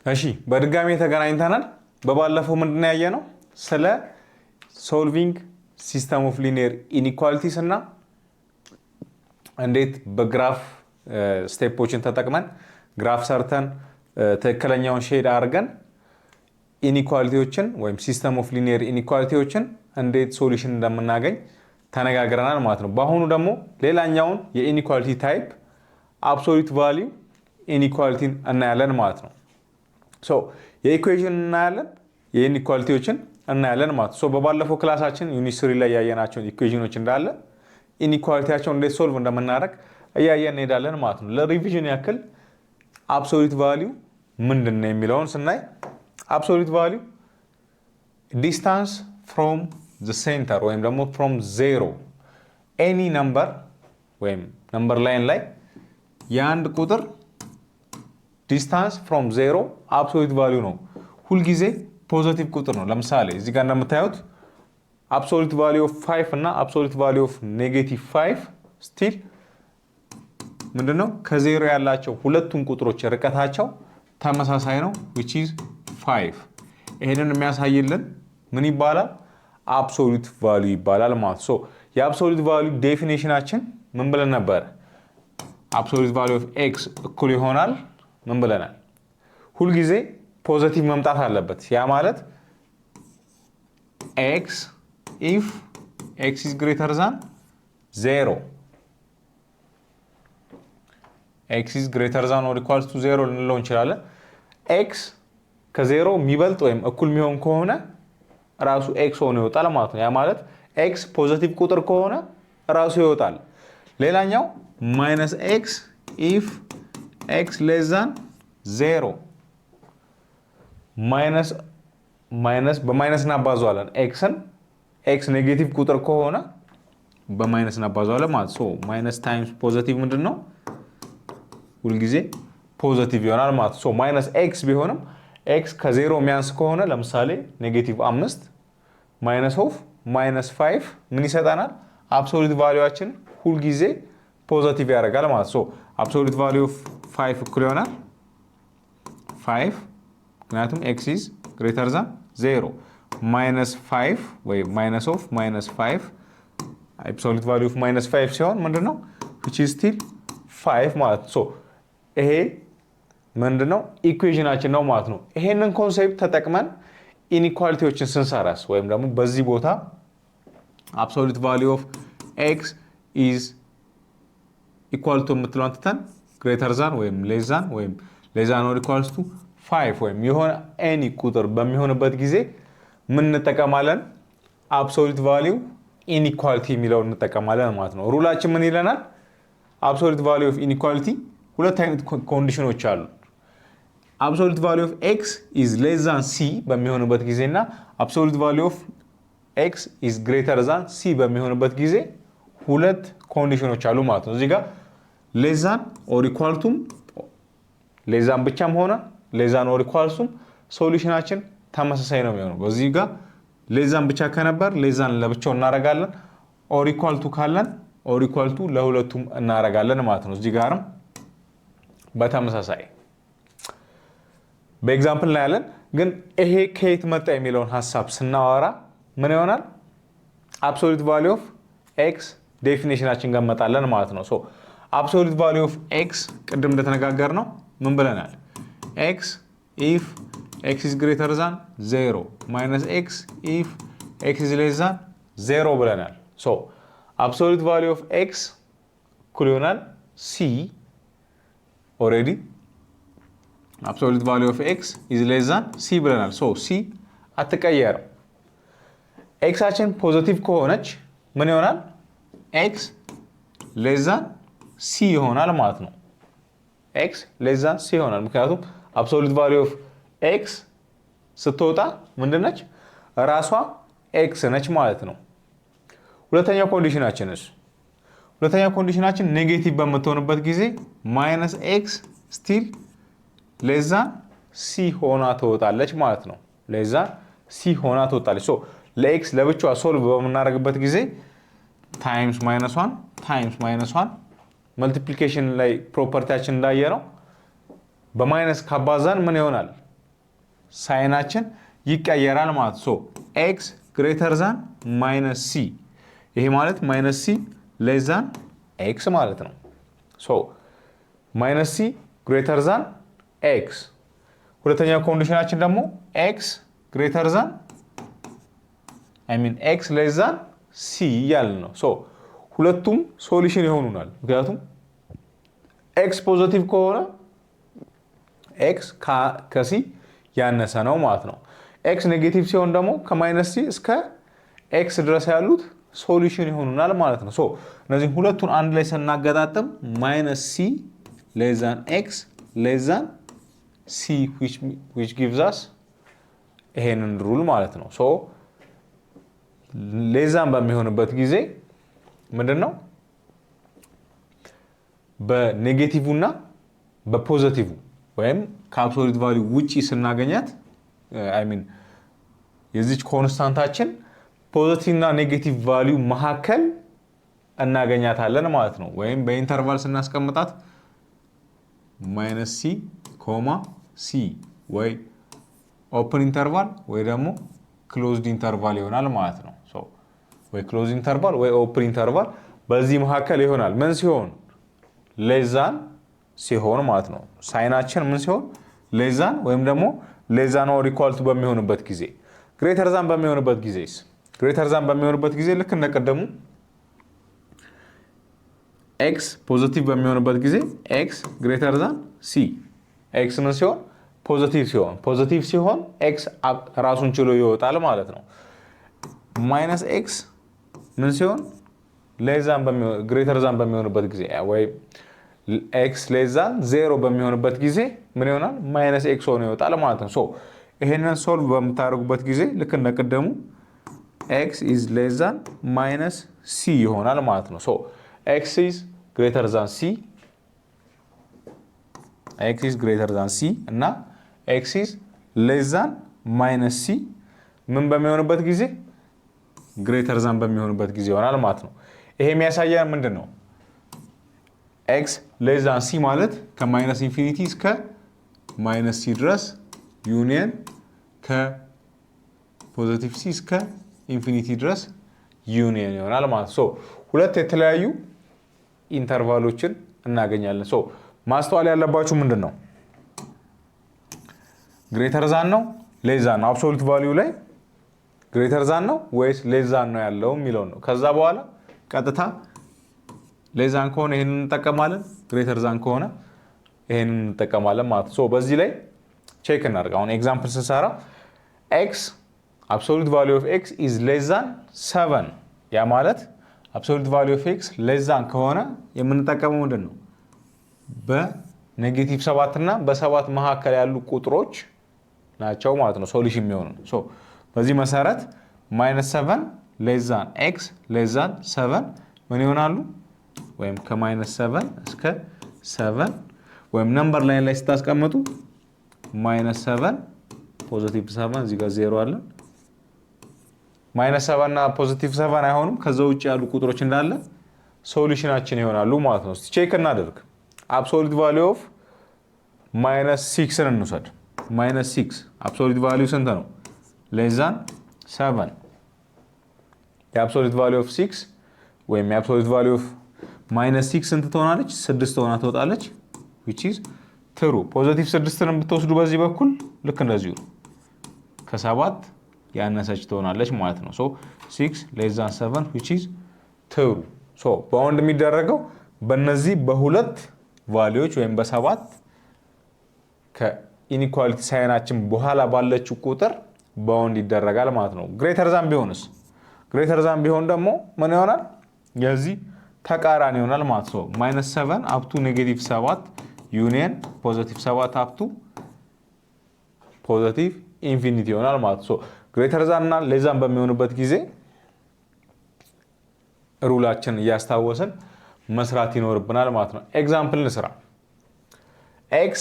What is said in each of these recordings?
እሺ በድጋሚ ተገናኝተናል። በባለፈው ምንድነው ያየነው? ስለ ሶልቪንግ ሲስተም ኦፍ ሊኒየር ኢኒኳሊቲስ እና እንዴት በግራፍ ስቴፖችን ተጠቅመን ግራፍ ሰርተን ትክክለኛውን ሼድ አድርገን ኢኒኳሊቲዎችን ወይም ሲስተም ኦፍ ሊኒየር ኢኒኳሊቲዎችን እንዴት ሶሉሽን እንደምናገኝ ተነጋግረናል ማለት ነው። በአሁኑ ደግሞ ሌላኛውን የኢኒኳሊቲ ታይፕ አብሶሉት ቫልዩ ኢኒኳሊቲን እናያለን ማለት ነው። ሶ የኢኩዌሽን እናያለን፣ የኢኒኳሊቲዎችን እናያለን ማለት ነው። ሶ በባለፈው ክላሳችን ዩኒት 3 ላይ ያየናቸው ኢኩዌሽኖች እንዳለ ኢኒኳሊቲያቸውን እንዴት ሶልቭ እንደምናደርግ እያየን እንሄዳለን ማለት ነው። ለሪቪዥን ያክል አብሶሉት ቫልዩ ምንድን ነው የሚለውን ስናይ አብሶሉት ቫልዩ ዲስታንስ ፍሮም ዘ ሴንተር ወይም ደግሞ ፍሮም ዜሮ ኤኒ ነምበር ወይም ነምበር ላይን ላይ የአንድ ቁጥር ዲስታንስ ፍሮም ዜሮ አብሶሉት ቫልዩ ነው። ሁልጊዜ ፖዚቲቭ ቁጥር ነው። ለምሳሌ እዚህ ጋር እንደምታዩት አብሶሉት ቫልዩ ኦፍ 5 እና አብሶሉት ቫልዩ ኦፍ ኔጌቲቭ 5 ስቲል ምንድነው ከዜሮ ያላቸው ሁለቱም ቁጥሮች ርቀታቸው ተመሳሳይ ነው which is 5። ይሄንን የሚያሳይልን ምን ይባላል? አብሶሉት ቫልዩ ይባላል ማለት ነው። የአብሶሉት ቫልዩ ዴፊኒሽናችን ምን ብለን ነበር? አብሶሉት ቫልዩ ኦፍ ኤክስ እኩል ይሆናል ምን ብለናል? ሁልጊዜ ፖዚቲቭ መምጣት አለበት። ያ ማለት ኤክስ ኢፍ ኤክስ ኢዝ ግሬተር ዛን 0 ኤክስ ኢዝ ግሬተር ዛን ኦር ኢኳልስ ቱ 0 ልንለው እንችላለን። ኤክስ ከዜሮ የሚበልጥ ወይም እኩል የሚሆን ከሆነ ራሱ ኤክስ ሆኖ ይወጣል ማለት ነው። ያ ማለት ኤክስ ፖዚቲቭ ቁጥር ከሆነ ራሱ ይወጣል። ሌላኛው ማይነስ ኤክስ ኢፍ ኤክስ ሌስ ዛን 0 ማይነስ በማይነስ እናባዘዋለን። ኤክስ ኔጌቲቭ ቁጥር ከሆነ በማይነስ እናባዘዋለን ማለት ነው። ማይነስ ታይምስ ፖዚቲቭ ምንድን ነው? ሁልጊዜ ፖዚቲቭ ይሆናል ማለት ነው። ማይነስ ኤክስ ቢሆንም ኤክስ ከዜሮ የሚያንስ ከሆነ ለምሳሌ ኔጌቲቭ 5 ማይነስ ኦፍ ማይነስ 5 ምን ይሰጠናል? አብሶሉት ቫልዩዋችን ሁልጊዜ ፖዚቲቭ ያደርጋል ማለት ነው። አብሶሉት ቫልዩ ኦፍ 5 እኩል ይሆናል 5 ምክንያቱም ኤክስ ኢዝ ግሬተር ዛን 0 ማይነስ 5 ወይ ማይነስ ኦፍ ማይነስ 5 አብሶሉት ቫልዩ ኦፍ ማይነስ 5 ሲሆን ምንድነው which is still 5 ማለት ነው። ይሄ ምንድነው ኢኩዌሽናችን ነው ማለት ነው። ይሄንን ኮንሴፕት ተጠቅመን ኢኒኳሊቲዎችን ስንሰራስ ወይም ደግሞ በዚህ ቦታ አብሶሉት ቫልዩ ኦፍ ኤክስ ኢዝ ኢኳል ቱ የምትለውን ትተን ግሬተር ዛን ወይም ሌስ ዛን ኦር ኢኳልስ ቱ 5 ወይም የሆነ ኤኒ ቁጥር በሚሆንበት ጊዜ ምን እንጠቀማለን? አብሶሉት ቫልዩ ኢኒኳሊቲ የሚለውን እንጠቀማለን ማለት ነው። ሩላችን ምን ይለናል? አብሶሉት ቫልዩ ኦፍ ኢኒኳሊቲ ሁለት አይነት ኮንዲሽኖች አሉ። አብሶሉት ቫልዩ ኦፍ ኤክስ ኢዝ ሌስ ዛን ሲ በሚሆንበት ጊዜ እና አብሶሉት ቫልዩ ኦፍ ኤክስ ኢዝ ግሬተር ዛን ሲ በሚሆንበት ጊዜ ሁለት ኮንዲሽኖች አሉ ማለት ነው። እዚህ ጋር ሌስ ዛን ኦር ኢኳል ቱ ሌስ ዛን ብቻም ሆነ ሌስ ዛን ኦር ኢኳል ቱ ሶሉሽናችን ተመሳሳይ ነው የሚሆነው። በዚህ ጋር ሌስ ዛን ብቻ ከነበር ሌስ ዛን ለብቻው እናደርጋለን። ኦር ኢኳል ቱ ካለን ኦር ኢኳል ቱ ለሁለቱም እናደርጋለን ማለት ነው። እዚህ ጋርም በተመሳሳይ በኤግዛምፕል እናያለን። ግን ይሄ ከየት መጣ የሚለውን ሀሳብ ስናወራ ምን ይሆናል? አብሶሉት ቫልዩ ኦፍ ኤክስ ዴፊኒሽናችን ጋር እንመጣለን ማለት ነው። አብሶሉት ቫልዩ ኦፍ ኤክስ ቅድም እንደተነጋገር ነው ምን ብለናል? ኤክስ ኢፍ ኤክስ ኢዝ ግሬተር ዛን 0 ማይነስ ኤክስ ኢፍ ኤክስ ኢዝ ሌስ ዛን 0 ብለናል። አብሶሉት ቫልዩ ኦፍ ኤክስ እኩል ይሆናል ሲ ኦልሬዲ አብሶሉት ቫልዩ ኦፍ ኤክስ ኢዝ ሌስ ዛን ሲ ብለናል። ሲ አትቀየርም። ኤክሳችን ፖዚቲቭ ከሆነች ምን ይሆናል? ኤክስ ሌስ ዛን ሲ ይሆናል ማለት ነው። ኤክስ ሌስ ዛን ሲ ይሆናል ምክንያቱም አብሶሉት ቫልዩ ኦፍ ኤክስ ስትወጣ ምንድነች? ራሷ ኤክስ ነች ማለት ነው። ሁለተኛው ኮንዲሽናችን ኔጌቲቭ በምትሆንበት ጊዜ ማይነስ ኤክስ ስቲል ሌስ ዛን ሲ ሆና ትወጣለች ማለት ነው። ሌስ ዛን ሲ ሆና ትወጣለች። ለኤክስ ለብቻዋ ሶልቭ በምናደርግበት ጊዜ ታይምስ ማይነስ 1 መልቲፕሊኬሽን ላይ ፕሮፐርቲያችን እንዳየ ነው በማይነስ ካባዛን ምን ይሆናል? ሳይናችን ይቀየራል ማለት ሶ x greater than minus c ይሄ ማለት minus c less than x ማለት ነው ሶ minus c greater than x ሁለተኛው ኮንዲሽናችን ደግሞ x greater than x less than c ያልን ነው ሶ ሁለቱም ሶሉሽን ይሆኑናል ምክንያቱም x ፖዚቲቭ ከሆነ x ከc ያነሰ ነው ማለት ነው x ኔጌቲቭ ሲሆን ደግሞ ከማይነስ c እስከ x ድረስ ያሉት ሶሉሽን ይሆኑናል ማለት ነው ሶ እነዚህ ሁለቱን አንድ ላይ ስናገጣጥም -c less than x less than c which gives us ይሄንን ሩል ማለት ነው ሶ less than በሚሆንበት ጊዜ ምንድነው በኔጌቲቭና በፖዚቲቭ ወይም ከአብሶሉት ቫልዩ ውጪ ስናገኛት የዚች ኮንስታንታችን ፖዚቲቭ እና ኔጌቲቭ ቫልዩ መካከል እናገኛታለን ማለት ነው ወይም በኢንተርቫል ስናስቀምጣት -c, c ወይ ኦፕን ኢንተርቫል ወይ ደግሞ ክሎዝድ ኢንተርቫል ይሆናል ማለት ነው ሶ ወይ ክሎዝድ ኢንተርቫል ወይ ኦፕን ኢንተርቫል በዚህ መካከል ይሆናል ምን ሲሆን ሌዛን ሲሆን ማለት ነው ሳይናችን ምን ሲሆን ሌዛን ወይም ደግሞ ሌዛን ኦር ኢኳል ቱ በሚሆንበት ጊዜ ግሬተር ዛን በሚሆንበት ጊዜስ ግሬተር ዛን በሚሆንበት ጊዜ ልክ እንደቀደሙ x ፖዚቲቭ በሚሆንበት ጊዜ x ግሬተር ዛን c x ምን ሲሆን ፖዚቲቭ ሲሆን x ራሱን ችሎ ይወጣል ማለት ነው -x ምን ሲሆን ሌዛን ግሬተር ዛን በሚሆንበት ጊዜ ወይ x less than 0 በሚሆንበት ጊዜ ምን ይሆናል -x ሆኖ ይወጣል ማለት ነው ሶ ይሄንን ሶልቭ በመታረጉበት ጊዜ ልክ እንደቀደሙ x is less than -c ይሆናል ማለት ነው ሶ x is greater than c እና x is less than -c ምን በሚሆንበት ጊዜ greater than በሚሆንበት ጊዜ ይሆናል ማለት ነው ይሄ የሚያሳየን ምንድነው x less than c ማለት ከማይነስ ኢንፊኒቲ እስከ ማይነስ c ድረስ ዩኒየን ከፖዚቲቭ c እስከ ኢንፊኒቲ ድረስ ዩኒየን ይሆናል ማለት ሶ ሁለት የተለያዩ ኢንተርቫሎችን እናገኛለን ሶ ማስተዋል ያለባችሁ ምንድነው ግሬተር ዛን ነው ሌስ ዛን ነው አብሶሉት ቫልዩ ላይ ግሬተር ዛን ነው ወይስ ሌስ ዛን ነው ያለው የሚለው ነው ከዛ በኋላ ቀጥታ ሌስ ዛን ከሆነ ይሄንን እንጠቀማለን ግሬተር ዛን ከሆነ ይሄንን እንጠቀማለን ማለት ሶ በዚህ ላይ ቼክ እናድርግ አሁን ኤግዛምፕል ስንሰራ x absolute value of x is less than 7 ያ ማለት absolute value of x less than ከሆነ የምንጠቀመው ምንድነው በኔጌቲቭ 7 እና በ7 መካከል ያሉ ቁጥሮች ናቸው ማለት ነው ሶሉሽን የሚሆነው ሶ በዚህ መሰረት -7 less than x less than 7 ምን ይሆናሉ ወይም ከ-7 እስከ 7 ወይም ነምበር ላይን ላይ ስታስቀምጡ -7 ፖዚቲቭ 7 እዚህ ጋር 0 አለ -7 እና ፖዚቲቭ 7 አይሆኑም ከዛ ውጪ ያሉ ቁጥሮች እንዳለ ሶሉሽናችን ይሆናሉ ማለት ነው እስቲ ቼክ እናድርግ አብሶሉት ቫልዩ ኦፍ -6 ን እንውሰድ -6 አብሶሉት ቫልዩ ስንት ነው less than 7 የአብሶሉት ቫልዩ ኦፍ 6 ወይም የአብሶሉት ቫልዩ ኦፍ -6 ስንት ትሆናለች 6 ሆና ትወጣለች which is true ፖዚቲቭ 6 ን ብትወስዱ በዚህ በኩል ልክ እንደዚሁ ከ7 ያነሰች ትሆናለች ማለት ነው so 6 less than 7 which is true so ባውንድ የሚደረገው በእነዚህ በሁለት ቫልዩዎች ወይም በ7 ከኢኒኳሊቲ ሳይናችን በኋላ ባለችው ቁጥር ባውንድ ይደረጋል ማለት ነው ግሬተር ዛን ቢሆንስ ግሬተር ዛን ቢሆን ደግሞ ምን ይሆናል የዚህ ተቃራኒ ይሆናል ማለት ነው -7 up to -7 ዩኒየን ፖዚቲቭ 7 up to ፖዚቲቭ ኢንፊኒቲ ይሆናል ማለት ነው ግሬተር ዛን እና ሌስ ዛን በሚሆንበት ጊዜ ሩላችን እያስታወሰን መስራት ይኖርብናል ማለት ነው ኤግዛምፕል እንስራ x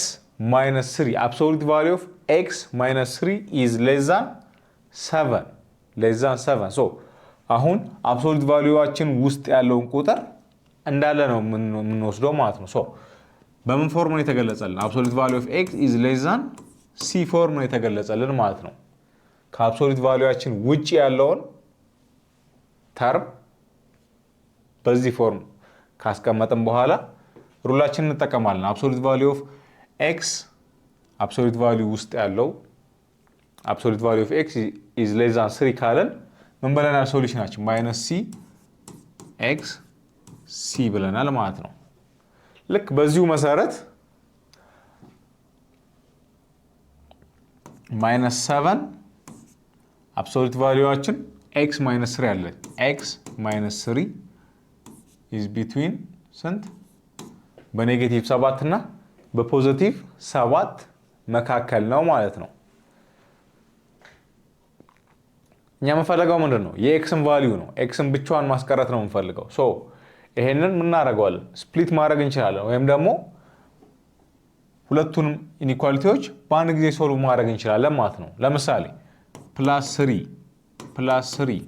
minus 3 absolute value of x minus 3 is less than 7 so አሁን absolute valueዋችን ውስጥ ያለውን ቁጥር እንዳለ ነው የምንወስደው ማለት ነው so በምን ፎርም ነው የተገለጸልን absolute value of x is less than ሲ ፎርም ነው የተገለጸልን ማለት ነው። ከአብሶሉት ቫሊዩያችን ውጪ ያለውን ተርም በዚህ ፎርም ካስቀመጥን በኋላ ሩላችንን እንጠቀማለን። አብሶሉት ቫሊዩ ኦፍ ኤክስ አብሶሉት ቫሊዩ ውስጥ ያለው አብሶሉት ቫሊዩ ኦፍ ኤክስ ኢዝ ሌስ ዛን 3 ካለን ምን ብለናል? ሶሉሽናችን ማይነስ ሲ ኤክስ ሲ ብለናል ማለት ነው። ልክ በዚሁ መሰረት ማይነስ 7 አብሶሉት ቫሊዩዋችን ኤክስ ማይነስ 3 አለ። ኤክስ ማይነስ 3 ኢዝ ቢትዊን ስንት? በኔጌቲቭ 7 እና በፖዚቲቭ 7 መካከል ነው ማለት ነው። እኛ የምንፈልገው ምንድን ነው? የኤክስን ቫሊዩ ነው። ኤክስን ብቻዋን ማስቀረት ነው የምንፈልገው። ሶ ይሄንን ምን እናደርገዋለን? ስፕሊት ማድረግ እንችላለን፣ ወይም ደግሞ ሁለቱንም ኢኒኳሊቲዎች በአንድ ጊዜ ሶልቭ ማድረግ እንችላለን ማለት ነው። ለምሳሌ ፕላስ 3 ፕላስ 3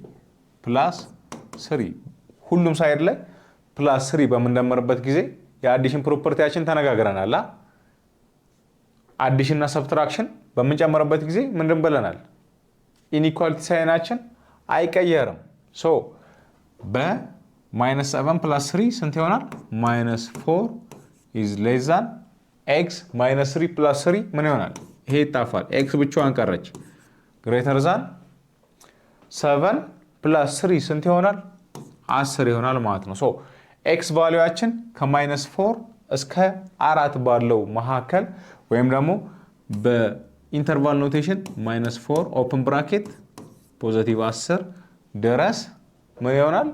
ፕላስ 3 ሁሉም ሳይድ ላይ ፕላስ 3 በምንደምርበት ጊዜ የአዲሽን ፕሮፐርቲያችን ተነጋግረናል። አዲሽን እና ሰብትራክሽን በምንጨምርበት ጊዜ ምንድን ብለናል? ኢኒኳሊቲ ሳይናችን አይቀየርም። ሶ በማይነስ 7 ፕላስ 3 ስንት ይሆናል? ማይነስ 4 ኢዝ ሌስ ዛን ኤክስ ማይነስ 3 ፕላስ 3 ምን ይሆናል? ይሄ ይጣፋል። ኤክስ ብቻዋን ቀረች። ግሬተር ዛን 7 ፕላስ 3 ስንት ይሆናል? 10 ይሆናል ማለት ነው። ሶ ኤክስ ቫሊዩያችን ከማይነስ 4 እስከ 4 ባለው መካከል ወይም ደግሞ በኢንተርቫል ኖቴሽን ማይነስ 4 ኦፕን ብራኬት ፖዚቲቭ 10 ድረስ ምን ይሆናል?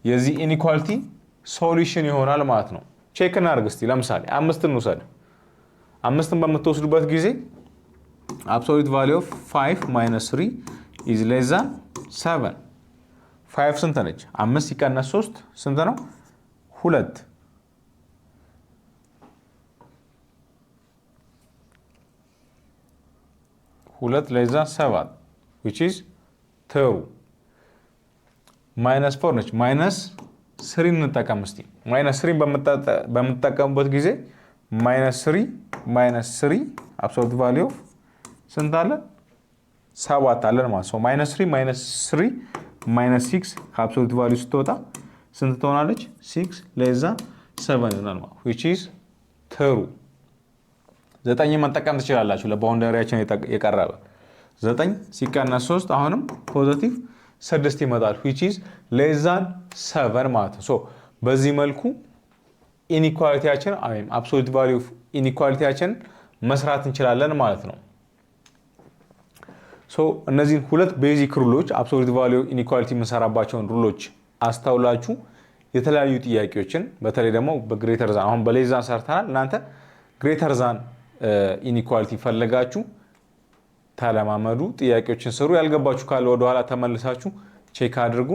የዚህ ኢኒኳሊቲ ሶሉሽን ይሆናል ማለት ነው። ቼክ እናድርግ እስቲ። ለምሳሌ 5 እንውሰድ። 5ን በምትወስዱበት ጊዜ አብሶሉት ቫሊዩ ኦፍ 5 ማይነስ 3 ኢዝ ሌስ ዛን 7። 5 ስንት ነች? 5 ሲቀነስ 3 ስንት ነው? 2። 2 ሌስ ዛን 7 which is 2 ማይነስ 4 ነች። ማይነስ 3 እንጠቀም እስቲ። ማይነስ 3 በምትጠቀሙበት ጊዜ ማይነስ 3 አብሶሉት ቫሊዩ ኦፍ ስንት አለ? 7 አለን ማለት ነው። ማይነስ 3 ማይነስ 6 ከአብሶሉት ቫሊዩ ስትወጣ ስንት ትሆናለች? 6 ሌስ ዛን 7 ይሆናል ማለት which is 2። 9 መጠቀም ትችላላችሁ ለባውንደሪያችን የቀረበ 9 ሲቀነስ 3 አሁንም ፖዚቲቭ 6 ይመጣል which is ሌስ ዛን 7 ማለት ነው። ሶ በዚህ መልኩ ኢኒኳሊቲያችን ወይም አብሶሉት ቫሊዩ ኢኒኳሊቲያችን መስራት እንችላለን ማለት ነው። ሶ እነዚህን ሁለት ቤዚክ ሩሎች አብሶሉት ቫሊዩ ኢኒኳሊቲ የምንሰራባቸውን ሩሎች አስተውላችሁ የተለያዩ ጥያቄዎችን በተለይ ደግሞ በግሬተር ዛን አሁን በሌስ ዛን ሰርተናል። እናንተ ግሬተር ዛን ኢኒኳሊቲ ፈለጋችሁ ተለማመዱ፣ ጥያቄዎችን ስሩ። ያልገባችሁ ካለ ወደኋላ ተመልሳችሁ ቼክ አድርጉ።